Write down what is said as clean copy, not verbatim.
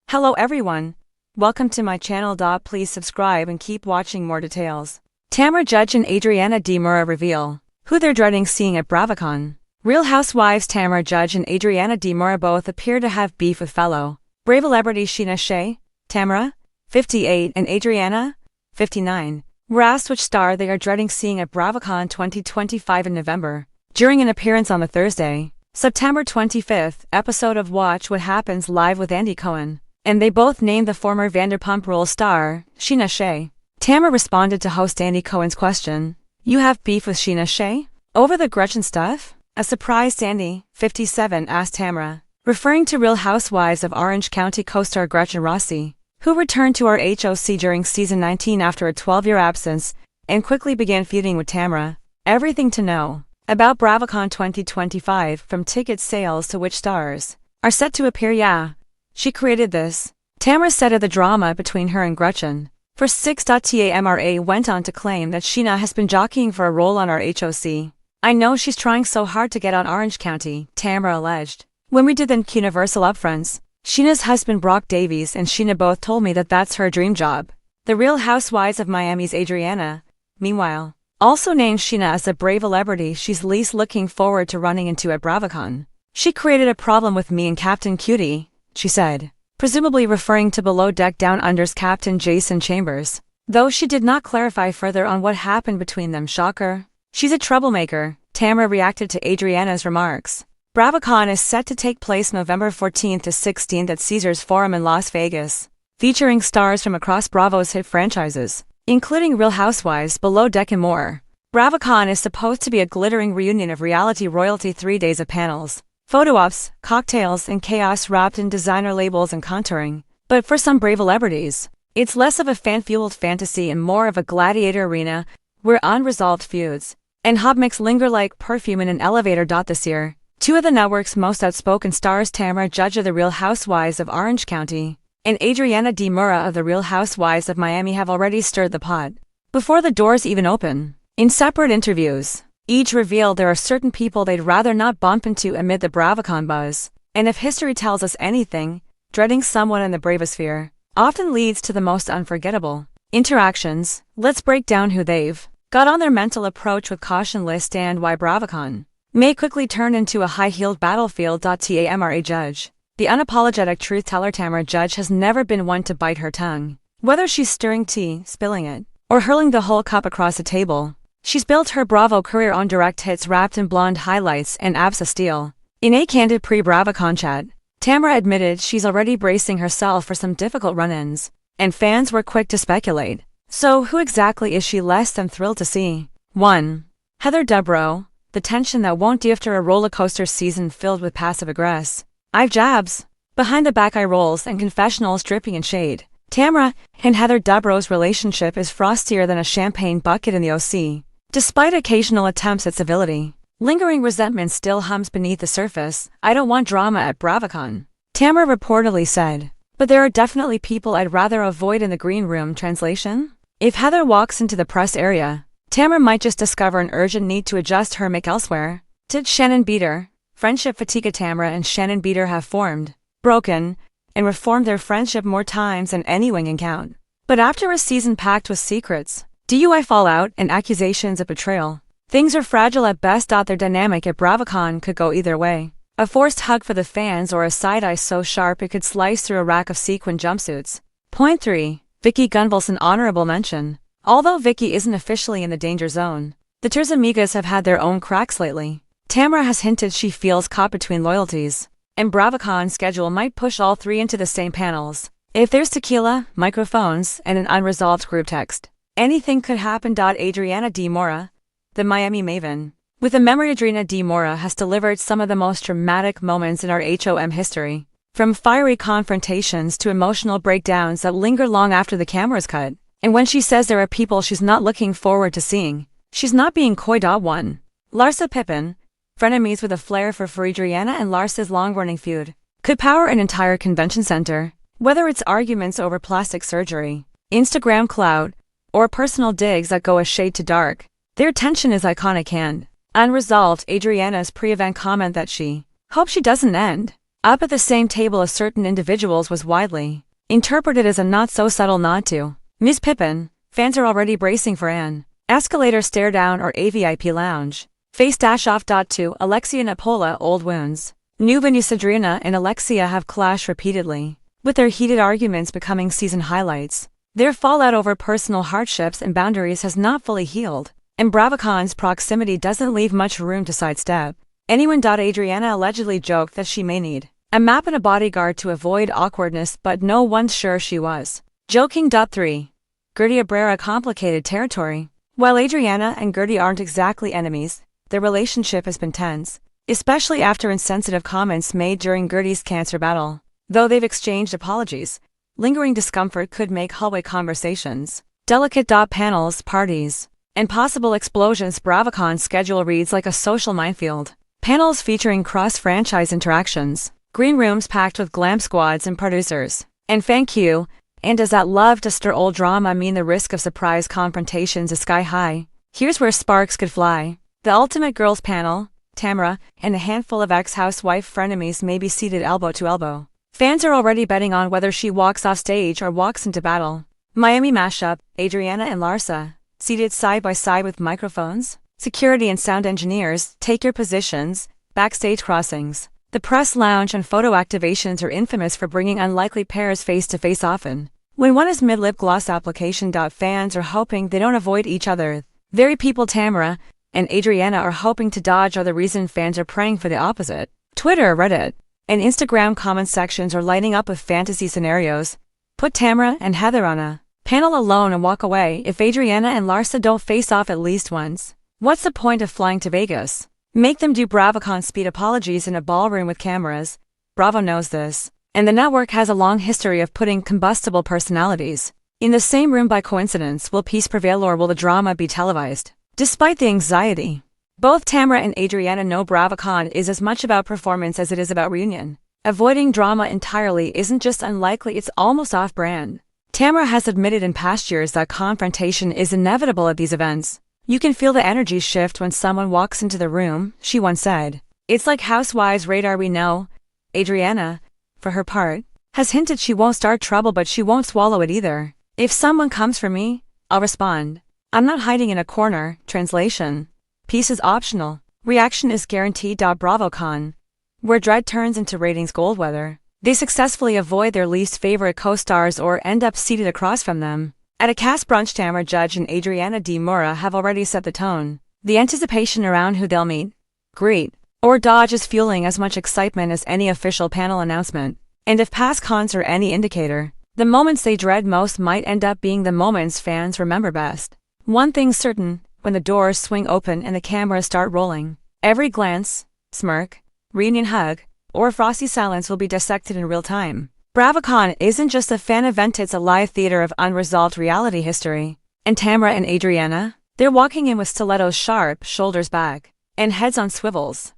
Hello everyone. Welcome to my channel. Please subscribe and keep watching more details. Tamra Judge and Adriana Moura reveal who they're dreading seeing at BravoCon. Real Housewives Tamra Judge and Adriana Moura both appear to have beef with fellow Bravo celebrities Sheena Shea, Tamra, 58, and Adriana, 59. Were asked which star they are dreading seeing at BravoCon 2025 in November. During an appearance on the Thursday, September 25th episode of Watch What Happens Live with Andy Cohen, and they both named the former Vanderpump Rules star, Sheena Shea. Tamra responded to host Andy Cohen's question, "You have beef with Sheena Shea? Over the Gretchen stuff?" A surprised Andy, 57, asked Tamra, referring to Real Housewives of Orange County co-star Gretchen Rossi, who returned to our HOC during season 19 after a 12-year absence and quickly began feuding with Tamra. Everything to know about BravoCon 2025, from ticket sales to which stars are set to appear. "Yeah, she created this," Tamra said of the drama between her and Gretchen. For 6.Tamra went on to claim that Sheena has been jockeying for a role on our HOC. "I know she's trying so hard to get on Orange County," Tamra alleged. "When we did the Universal upfronts, Sheena's husband Brock Davies and Sheena both told me that that's her dream job." The Real Housewives of Miami's Adriana, meanwhile, also named Sheena as the brave celebrity she's least looking forward to running into at BravoCon. "She created a problem with me and Captain Cutie," she said, presumably referring to Below Deck Down Under's Captain Jason Chambers, though she did not clarify further on what happened between them. Shocker. "She's a troublemaker," Tamra reacted to Adriana's remarks. BravoCon is set to take place November 14th to 16th at Caesars Forum in Las Vegas, featuring stars from across Bravo's hit franchises, including Real Housewives, Below Deck, and more. BravoCon is supposed to be a glittering reunion of reality royalty. 3 days of panels, photo ops, cocktails, and chaos wrapped in designer labels and contouring. But for some brave celebrities, it's less of a fan-fueled fantasy and more of a gladiator arena where unresolved feuds and hot mix linger like perfume in an elevator. This year, two of the network's most outspoken stars, Tamra Judge of the Real Housewives of Orange County and Adriana Moura of the Real Housewives of Miami, have already stirred the pot before the doors even open. In separate interviews, each revealed there are certain people they'd rather not bump into amid the BravoCon buzz. And if history tells us anything, dreading someone in the bravosphere often leads to the most unforgettable interactions. Let's break down who they've got on their mental approach with caution list and why BravoCon may quickly turn into a high-heeled battlefield. Tamra Judge, the unapologetic truth-teller. Tamra Judge has never been one to bite her tongue, whether she's stirring tea, spilling it, or hurling the whole cup across the table. She's built her Bravo career on direct hits wrapped in blonde highlights and abs of steel. In a candid pre-BravoCon chat, Tamra admitted she's already bracing herself for some difficult run-ins, and fans were quick to speculate. So who exactly is she less than thrilled to see? 1. Heather Dubrow, the tension that won't do after a rollercoaster season filled with passive-aggressive jabs, behind-the-back eye rolls, and confessionals dripping in shade. Tamra and Heather Dubrow's relationship is frostier than a champagne bucket in the OC. Despite occasional attempts at civility, lingering resentment still hums beneath the surface. "I don't want drama at BravoCon," Tamra reportedly said, "but there are definitely people I'd rather avoid in the green room." Translation: if Heather walks into the press area, Tamra might just discover an urgent need to adjust her make elsewhere. Did Shannon Beater, friendship fatigue? Tamra and Shannon Beater have formed, broken, and reformed their friendship more times than anyone can count. But after a season packed with secrets, DUI fallout, and accusations of betrayal, things are fragile at best. Their dynamic at BravoCon could go either way. A forced hug for the fans or a side-eye so sharp it could slice through a rack of sequin jumpsuits. Point 3. Vicky Gunvalson honorable mention. Although Vicky isn't officially in the danger zone, the Terza Amigas have had their own cracks lately. Tamra has hinted she feels caught between loyalties, and BravoCon's schedule might push all three into the same panels. If there's tequila, microphones, and an unresolved group text, anything could happen. Adriana Moura, the Miami maven, with a memory. Adriana Moura has delivered some of the most dramatic moments in our HOM history, from fiery confrontations to emotional breakdowns that linger long after the camera's cut. And when she says there are people she's not looking forward to seeing, she's not being coy. 1. Larsa Pippen, frenemies with a flair for Adriana, and Larsa's long-running feud could power an entire convention center. Whether it's arguments over plastic surgery, Instagram clout, or personal digs that go a shade too dark, their tension is iconic. And unresolved, Adriana's pre-event comment that she hopes she doesn't end Up at the same table as certain individuals was widely interpreted as a not-so-subtle nod to Ms. Pippin. Fans are already bracing for an escalator stare-down or a VIP lounge. Face-off. To Alexia Napola old wounds. New Venus Adriana and Alexia have clashed repeatedly, with their heated arguments becoming season highlights. Their fallout over personal hardships and boundaries has not fully healed, and BravoCon's proximity doesn't leave much room to sidestep anyone. Adriana allegedly joked that she may need a map and a bodyguard to avoid awkwardness, but no one's sure she was joking. 3. Gertie Abrera complicated territory. While Adriana and Gertie aren't exactly enemies, their relationship has been tense, especially after insensitive comments made during Gertie's cancer battle. Though they've exchanged apologies, lingering discomfort could make hallway conversations delicate. Panels, parties, and possible explosions. BravoCon's schedule reads like a social minefield. Panels featuring cross-franchise interactions, green rooms packed with glam squads and producers, and fan Q. And does that love to stir old drama mean the risk of surprise confrontations is sky high? Here's where sparks could fly. The Ultimate Girls panel, Tamra, and a handful of ex-housewife frenemies may be seated elbow to elbow. Fans are already betting on whether she walks off stage or walks into battle. Miami mashup, Adriana and Larsa, seated side by side with microphones, security and sound engineers, take your positions. Backstage crossings. The press lounge and photo activations are infamous for bringing unlikely pairs face to face often. When one is mid-lip gloss application. Fans are hoping they don't avoid each other. Very people Tamra and Adriana are hoping to dodge are the reason fans are praying for the opposite. Twitter, Reddit, and Instagram comment sections are lighting up with fantasy scenarios. Put Tamra and Heather on a panel alone and walk away if Adriana and Larsa don't face off at least once. What's the point of flying to Vegas? Make them do BravoCon speed apologies in a ballroom with cameras. Bravo knows this, and the network has a long history of putting combustible personalities in the same room. By coincidence, will peace prevail or will the drama be televised? Despite the anxiety, both Tamra and Adriana know BravoCon is as much about performance as it is about reunion. Avoiding drama entirely isn't just unlikely, it's almost off-brand. Tamra has admitted in past years that confrontation is inevitable at these events. You can feel the energy shift when someone walks into the room, she once said. It's like Housewives radar. We know Adriana, for her part, has hinted she won't start trouble, but she won't swallow it either. If someone comes for me, I'll respond. I'm not hiding in a corner. Translation. Peace is optional. Reaction is guaranteed. BravoCon, where dread turns into ratings gold weather. They successfully avoid their least favorite co-stars or end up seated across from them. At a cast brunch, Tamra Judge and Adriana Moura have already set the tone. The anticipation around who they'll meet, greet, or dodge is fueling as much excitement as any official panel announcement. And if past cons are any indicator, the moments they dread most might end up being the moments fans remember best. One thing's certain, when the doors swing open and the cameras start rolling, every glance, smirk, reunion hug, or frosty silence will be dissected in real time. BravoCon isn't just a fan event, it's a live theater of unresolved reality history. And Tamra and Adriana? They're walking in with stilettos sharp, shoulders back, and heads on swivels.